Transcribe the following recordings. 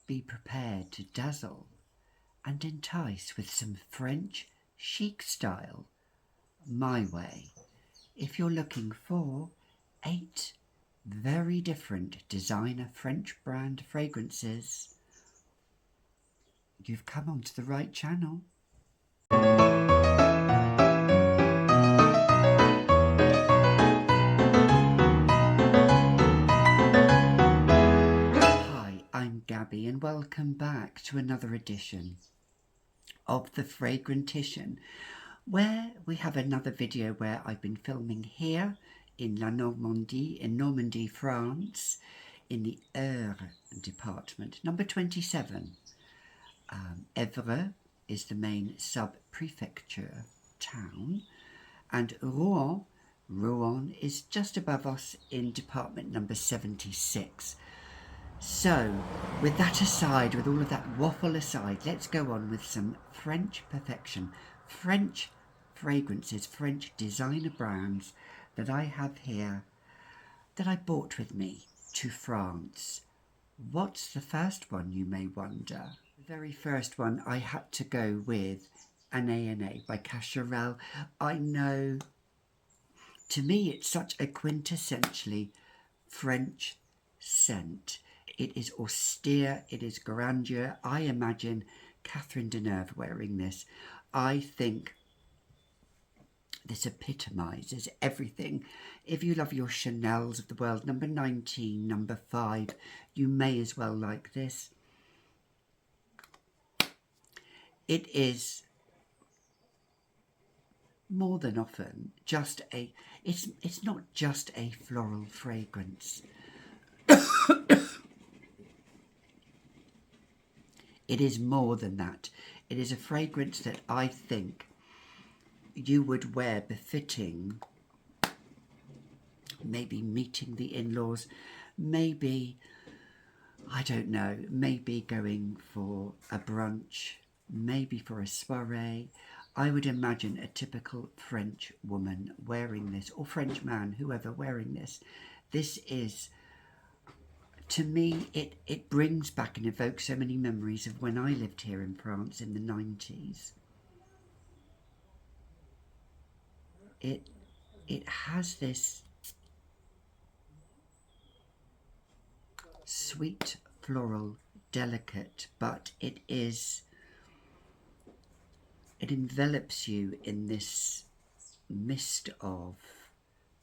be prepared to dazzle and entice with some French chic style my way. If you're looking for 8 very different designer French brand fragrances, you've come onto the right channel. Hi, I'm Gabby and welcome back to another edition of the Fragrantician, where we have another video where I've been filming here in Normandy, France, in the Eure department, number 27. Évreux is the main sub-prefecture town, and Rouen is just above us in department number 76. So, with that aside, with all of that waffle aside, let's go on with some French perfection, French fragrances, French designer brands that I have here that I brought with me to France. What's the first one, you may wonder? The very first one I had to go with Année by Cacharel. I know, to me it's such a quintessentially French scent. It is austere, it is grandeur. I imagine Catherine Deneuve wearing this. I think this epitomises everything. If you love your Chanels of the world, number 19, number 5, you may as well like this. It is more than often just a, it's not just a floral fragrance. It is more than that. It is a fragrance that I think you would wear befitting maybe meeting the in-laws, maybe, I don't know, maybe going for a brunch, maybe for a soiree. I would imagine a typical French woman wearing this, or French man, whoever, wearing this. This is, to me, it brings back and evokes so many memories of when I lived here in France in the 90s. It has this sweet, floral, delicate, but it envelops you in this mist of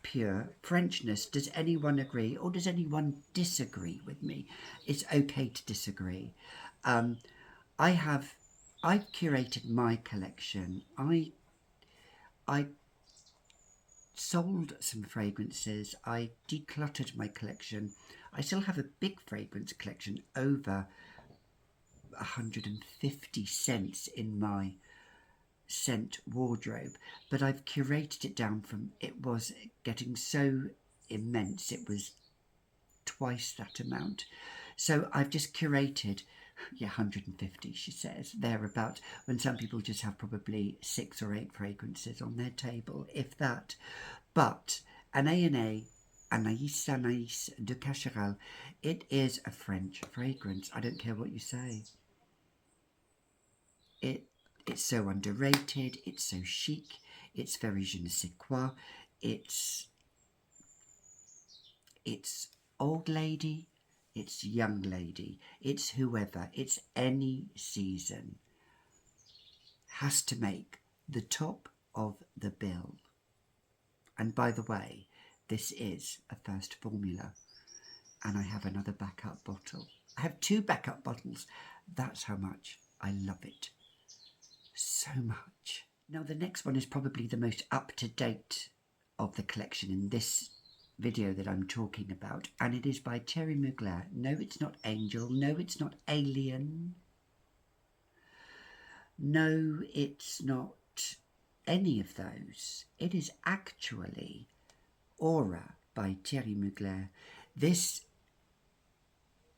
pure Frenchness. Does anyone agree, or does anyone disagree with me? It's okay to disagree. I've curated my collection. I sold some fragrances. I decluttered my collection. I still have a big fragrance collection, over 150 scents in my scent wardrobe, but I've curated it down from, it was getting so immense, it was twice that amount. So I've just curated, 150, she says, thereabout, when some people just have probably 6 or 8 fragrances on their table, if that. But Année de Cacharel, it is a French fragrance. I don't care what you say. It's so underrated, it's so chic, it's very je ne sais quoi, it's old lady, it's young lady, it's whoever, it's any season has to make the top of the bill. And by the way, this is a first formula, and I have another backup bottle. I have 2 backup bottles. That's how much I love it. So much. Now the next one is probably the most up-to-date of the collection in this video that I'm talking about, and it is by Thierry Mugler. No, it's not Angel. No, it's not Alien. No, it's not any of those. It is actually Aura by Thierry Mugler. This,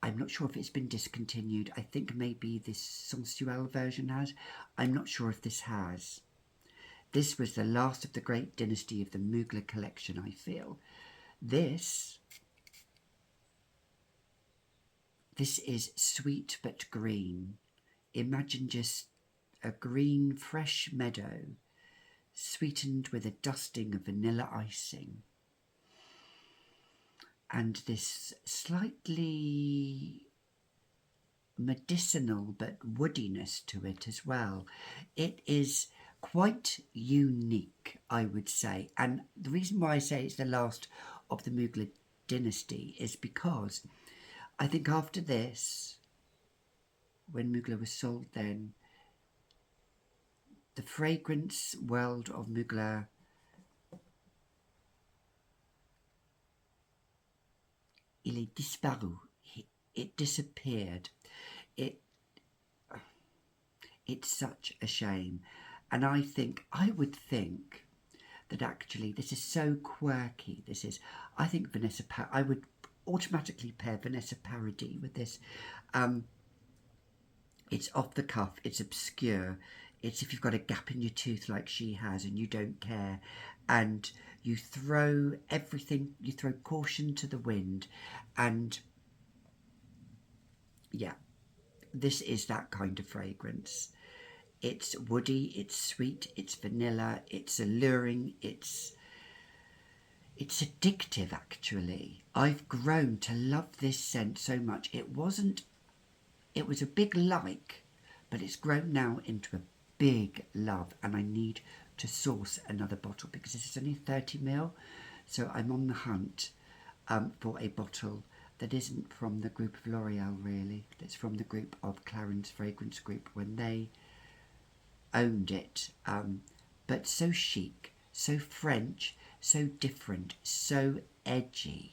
I'm not sure if it's been discontinued. I think maybe this Sensuel version has. I'm not sure if this has. This was the last of the great dynasty of the Mugler collection, I feel. This This is Sweet But Green. Imagine just a green, fresh meadow, sweetened with a dusting of vanilla icing. And this slightly medicinal but woodiness to it as well. It is quite unique, I would say. And the reason why I say it's the last of the Mughal dynasty is because I think after this, when Mughal was sold then, the fragrance world of Mughal il est disparu. It disappeared. It's such a shame. And I would think that actually this is so quirky. I think I would automatically pair Vanessa Paradis with this. It's off the cuff, it's obscure. It's if you've got a gap in your tooth like she has and you don't care, and you throw everything, you throw caution to the wind, and yeah, this is that kind of fragrance. It's woody, it's sweet, it's vanilla, it's alluring, it's addictive actually. I've grown to love this scent so much. It was a big like, but it's grown now into a big love, and I need to source another bottle because this is only 30ml, so I'm on the hunt for a bottle that isn't from the group of L'Oreal really, that's from the group of Clarins Fragrance Group when they owned it, but so chic, so French, so different, so edgy.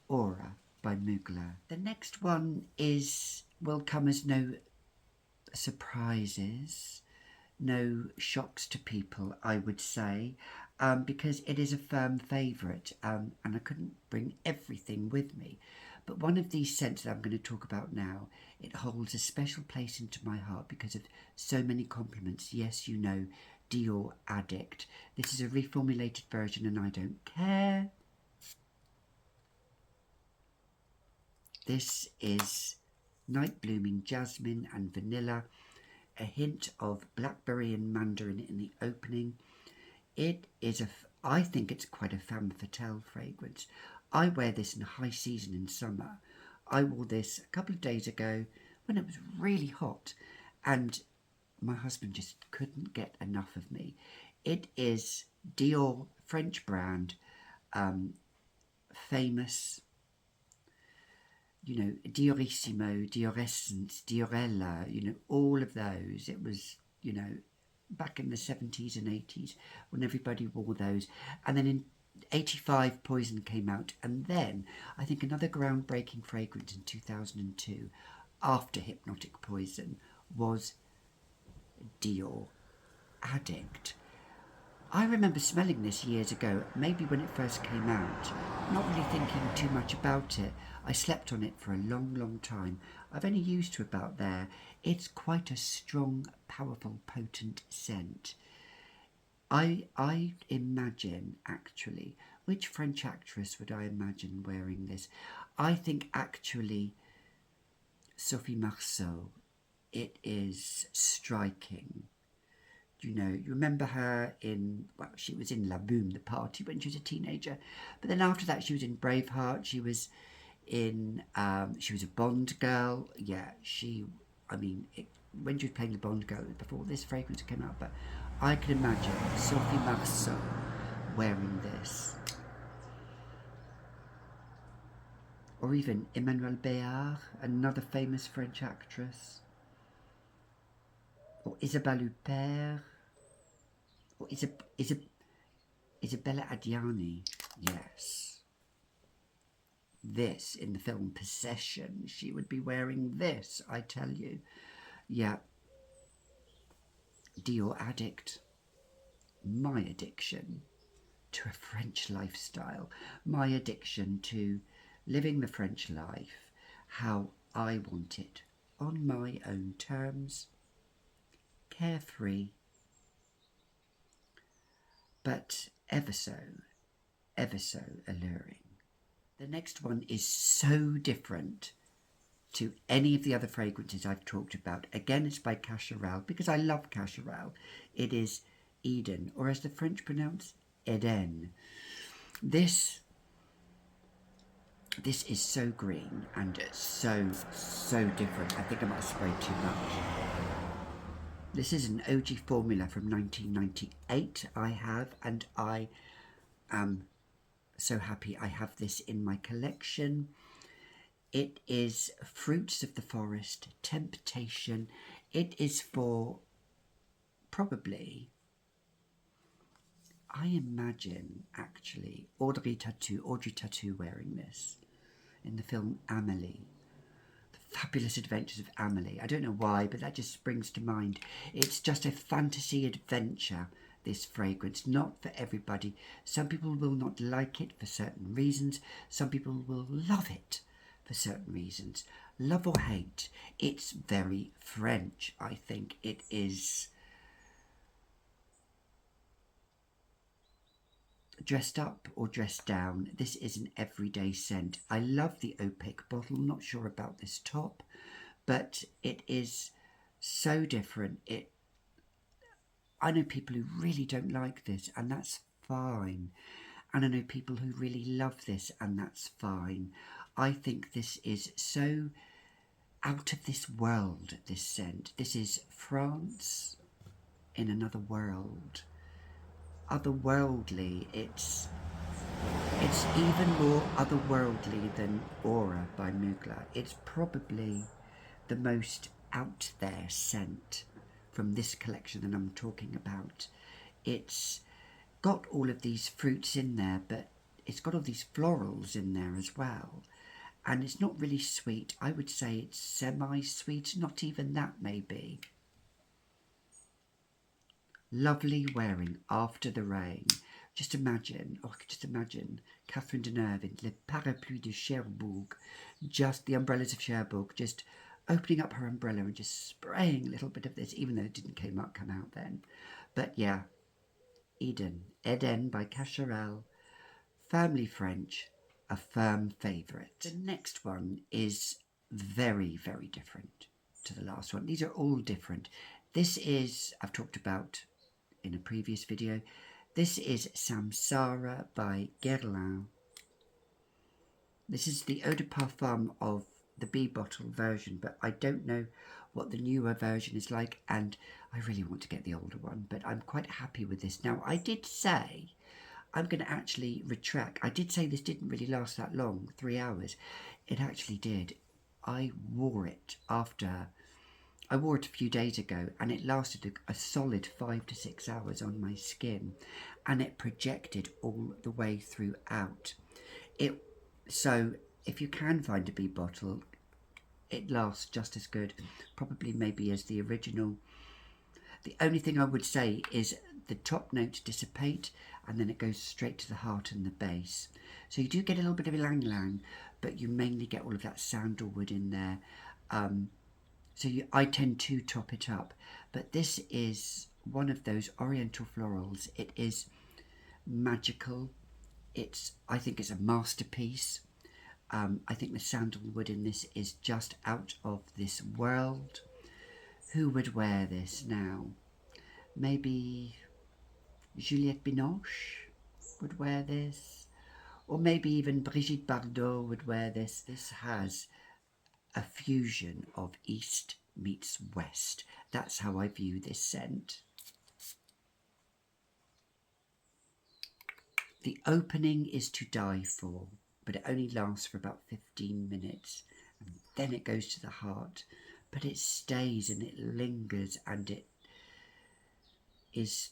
Aura by Mugler. The next one will come as no surprises, no shocks to people, I would say, because it is a firm favourite, and I couldn't bring everything with me. But one of these scents that I'm going to talk about now, it holds a special place into my heart because of so many compliments. Yes, you know, Dior Addict. This is a reformulated version and I don't care. This is night blooming jasmine and vanilla, a hint of blackberry and mandarin in the opening. I think it's quite a femme fatale fragrance. I wear this in high season in summer. I wore this a couple of days ago when it was really hot and my husband just couldn't get enough of me. It is Dior, French brand, famous, you know, Diorissimo, Dioressence, Diorella, you know, all of those. It was, you know, back in the 70s and 80s when everybody wore those. And then in 85, Poison came out. And then I think another groundbreaking fragrance in 2002, after Hypnotic Poison, was Dior Addict. I remember smelling this years ago, maybe when it first came out, not really thinking too much about it. I slept on it for a long, long time. I've only used to about there. It's quite a strong, powerful, potent scent. I imagine, actually, which French actress would I imagine wearing this? I think, actually, Sophie Marceau. It is striking. You know, you remember her in, well, she was in La Boum, the party, when she was a teenager. But then after that, she was in Braveheart. She was in, she was a Bond girl. Yeah, when she was playing the Bond girl, it was before this fragrance came out. But I can imagine Sophie Marceau wearing this. Or even Emmanuelle Béard, another famous French actress. Or Isabelle Huppert. Or Isabella Adjani, yes. This, in the film Possession, she would be wearing this, I tell you. Yeah. Dior Addict. My addiction to a French lifestyle. My addiction to living the French life how I want it, on my own terms, carefree, but ever so alluring. The next one is so different to any of the other fragrances I've talked about. Again, it's by Cacharel, because I love Cacharel. It is Eden, or as the French pronounce, Eden. This is so green and so different. I think I might have sprayed too much. This is an OG formula from 1998 I have, and I am so happy I have this in my collection. It is Fruits of the Forest, Temptation. It is for probably, I imagine actually, Audrey Tautou wearing this in the film Amélie. The Fabulous Adventures of Amélie. I don't know why, but that just springs to mind. It's just a fantasy adventure, this fragrance. Not for everybody. Some people will not like it for certain reasons. Some people will love it for certain reasons. Love or hate, it's very French, I think. It is dressed up or dressed down. This is an everyday scent. I love the opaque bottle. I'm not sure about this top, but it is so different. I know people who really don't like this, and that's fine. And I know people who really love this, and that's fine. I think this is so out of this world, this scent. This is France in another world. Otherworldly. It's even more otherworldly than Aura by Mugler. It's probably the most out there scent from this collection that I'm talking about. It's got all of these fruits in there, but it's got all these florals in there as well. And it's not really sweet. I would say it's semi-sweet, not even that maybe. Lovely wearing after the rain. Just imagine, I could just imagine Catherine Deneuve in Les Parapluies de Cherbourg, just the umbrellas of Cherbourg, just opening up her umbrella and just spraying a little bit of this, even though it didn't come out then. But yeah, Eden by Cacharel, family French, a firm favourite. The next one is very, very different to the last one. These are all different. This is, I've talked about in a previous video, this is Samsara by Guerlain. This is the eau de parfum of the bee bottle version, but I don't know what the newer version is like, and I really want to get the older one, but I'm quite happy with this. Now, I did say, I'm going to actually retract, I did say this didn't really last that long, 3 hours. It actually did. I wore it a few days ago, and it lasted a solid 5 to 6 hours on my skin, and it projected all the way throughout. So if you can find a bee bottle, it lasts just as good, probably maybe as the original. The only thing I would say is the top notes dissipate, and then it goes straight to the heart and the base. So you do get a little bit of ylang ylang, but you mainly get all of that sandalwood in there. I tend to top it up, but this is one of those oriental florals. It is magical. I think it's a masterpiece. I think the sandalwood in this is just out of this world. Who would wear this now? Maybe Juliette Binoche would wear this, or maybe even Brigitte Bardot would wear this. This has a fusion of East meets West. That's how I view this scent. The opening is to die for, but it only lasts for about 15 minutes, and then it goes to the heart. But it stays and it lingers, and it is,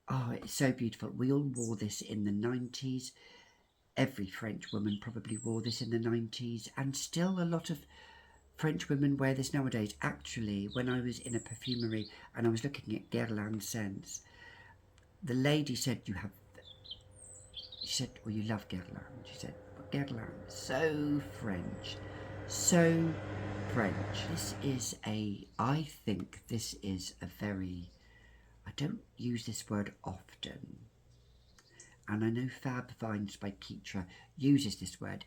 oh, it's so beautiful. We all wore this in the 90s. Every French woman probably wore this in the 90s, and still a lot of French women wear this nowadays. Actually, when I was in a perfumery and I was looking at Guerlain scents, the lady said, she said, well, you love Guerlain. She said, well, Guerlain, so French, so French. I think this is a very, I don't use this word often, and I know Fab Vines by Keitra uses this word.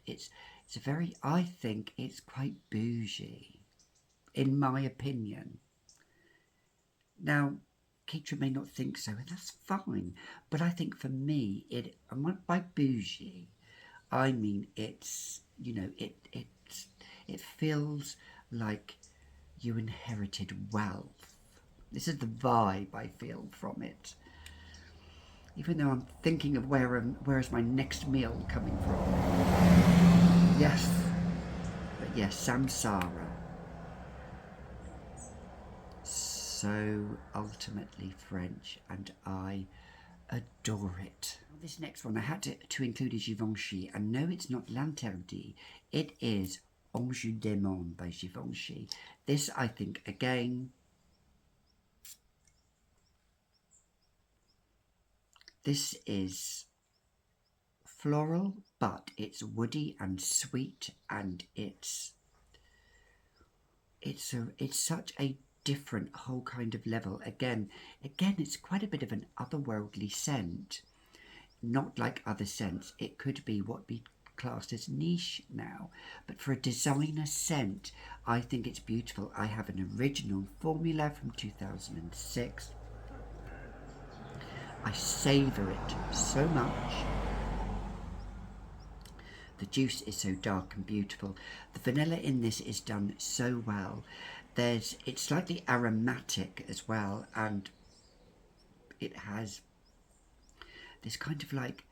I think it's quite bougie, in my opinion. Now, Keitra may not think so, and that's fine. But I think for me, and by bougie, I mean it feels like you inherited wealth. This is the vibe I feel from it. Even though I'm thinking of where's my next meal coming from. Yes, but yes, samsara. So ultimately French, and I adore it. This next one I had to include is Givenchy, and no, it's not L'Interdit. It is Ange Démon by Givenchy. This, I think, again, this is floral, but it's woody and sweet, and it's such a different whole kind of level. Again, it's quite a bit of an otherworldly scent, not like other scents. It could be what we classed as niche now, but for a designer scent, I think it's beautiful. I have an original formula from 2006. I savour it so much. The juice is so dark and beautiful. The vanilla in this is done so well. It's slightly aromatic as well, and it has this kind of like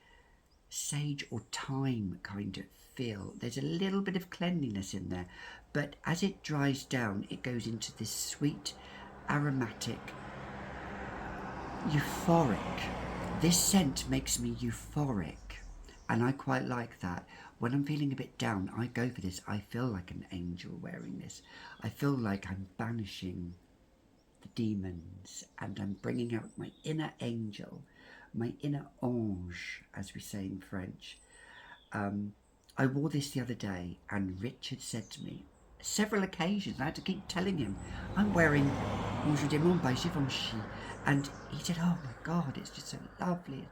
sage or thyme kind of feel. There's a little bit of cleanliness in there, but as it dries down, it goes into this sweet, aromatic, euphoric. This scent makes me euphoric, and I quite like that. When I'm feeling a bit down, I go for this. I feel like an angel wearing this. I feel like I'm banishing the demons, and I'm bringing out my inner angel, my inner ange, as we say in French. I wore this the other day, and Richard said to me, several occasions, I had to keep telling him, I'm wearing Ange Démon by Givenchy, and he said, oh my God, it's just so lovely.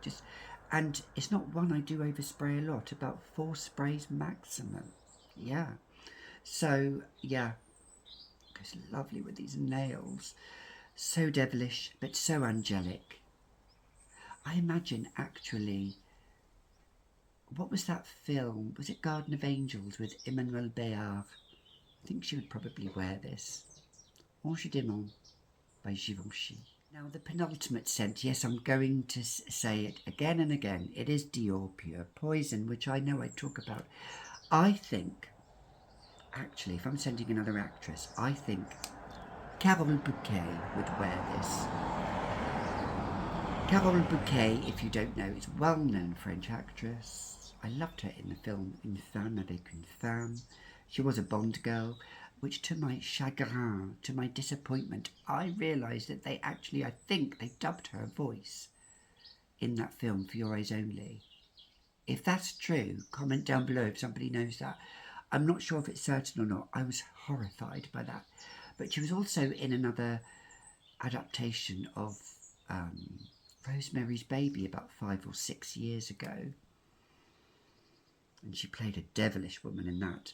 And it's not one I do overspray a lot, about 4 sprays maximum. Yeah. So, yeah, it goes lovely with these nails. So devilish, but so angelic. I imagine, actually, what was that film? Was it Garden of Angels with Emmanuelle Béard? I think she would probably wear this. Ange Démon by Givenchy. Now, the penultimate scent, yes, I'm going to say it again and again. It is Dior Pure Poison, which I know I talk about. I think, actually, if I'm sending another actress, I think Carole Bouquet would wear this. Carole Bouquet, if you don't know, is a well-known French actress. I loved her in the film Une femme avec une femme. She was a Bond girl, which to my chagrin, to my disappointment, I realised that I think they dubbed her voice in that film For Your Eyes Only. If that's true, comment down below if somebody knows that. I'm not sure if it's certain or not. I was horrified by that. But she was also in another adaptation of Rosemary's Baby about 5 or 6 years ago. And she played a devilish woman in that,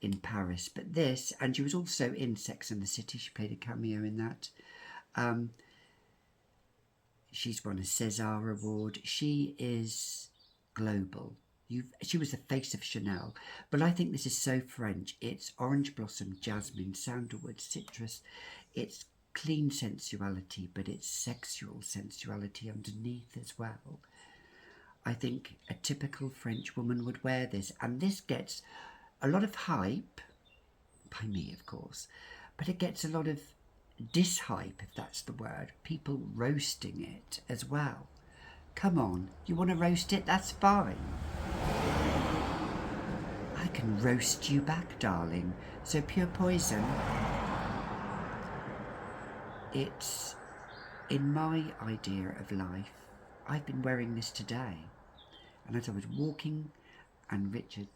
in Paris. But this, and she was also in Sex and the City. She played a cameo in that. She's won a César Award. She is global. She was the face of Chanel. But I think this is so French. It's orange blossom, jasmine, sandalwood, citrus. It's clean sensuality, but it's sexual sensuality underneath as well. I think a typical French woman would wear this, and this gets a lot of hype, by me of course, but it gets a lot of dishype, if that's the word, people roasting it as well. Come on, you want to roast it? That's fine. I can roast you back, darling. So Pure Poison, it's in my idea of life. I've been wearing this today, and as I was walking, and Richard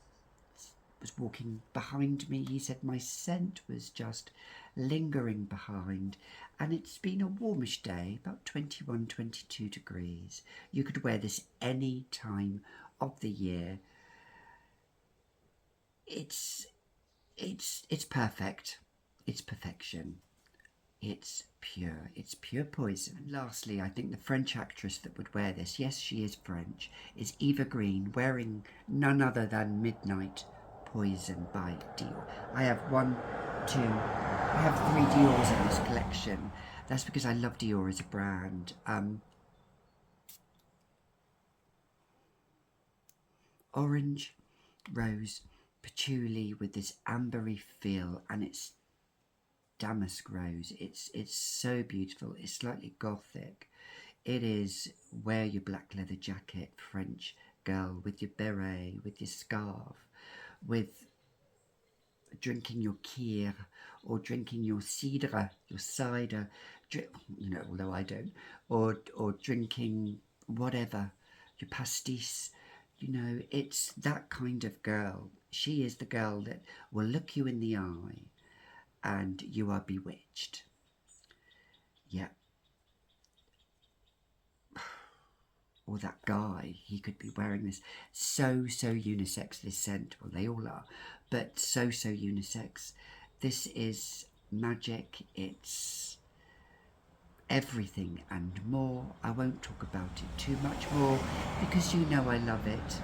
was walking behind me, he said my scent was just lingering behind, and it's been a warmish day, about 21, 22 degrees. You could wear this any time of the year. it's perfect. It's perfection. It's pure poison. And lastly, I think the French actress that would wear this, yes, she is French, is Eva Green, wearing none other than Midnight Poison by Dior. I have three Diors in this collection. That's because I love Dior as a brand. Orange, rose, patchouli with this ambery feel, and it's damask rose. It's so beautiful. It's slightly gothic. It is wear your black leather jacket, French girl, with your beret, with your scarf, with drinking your kir or drinking your cidre, your cider, you know, although I don't, or drinking whatever, your pastis. You know, it's that kind of girl. She is the girl that will look you in the eye and you are bewitched. Yeah. Or that guy, he could be wearing this. So unisex, this scent. Well, they all are, but so unisex. This is magic. It's everything and more. I won't talk about it too much more because you know I love it.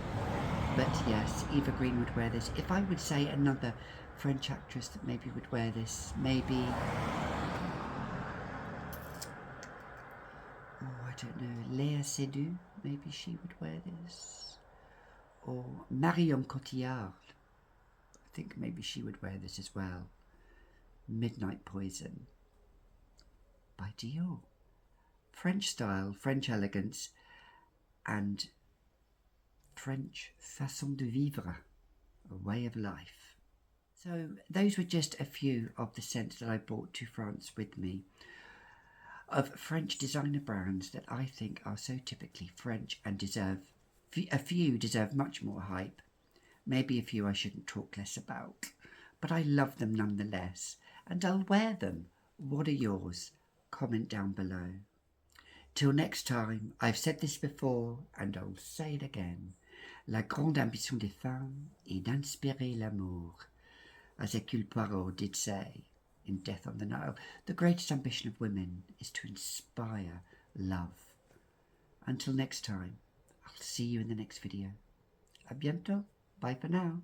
But yes, Eva Green would wear this. If I would say another French actress that maybe would wear this, maybe, oh, I don't know, Léa Seydoux, maybe she would wear this. Or Marion Cotillard, I think maybe she would wear this as well. Midnight Poison by Dior. French style, French elegance, and French façon de vivre, a way of life. So those were just a few of the scents that I brought to France with me, of French designer brands that I think are so typically French and a few deserve much more hype. Maybe a few I shouldn't talk less about, but I love them nonetheless, and I'll wear them. What are yours? Comment down below. Till next time, I've said this before and I'll say it again. La grande ambition des femmes est d'inspirer l'amour. As Hercule Poirot did say in Death on the Nile, the greatest ambition of women is to inspire love. Until next time, I'll see you in the next video. À bientôt. Bye for now.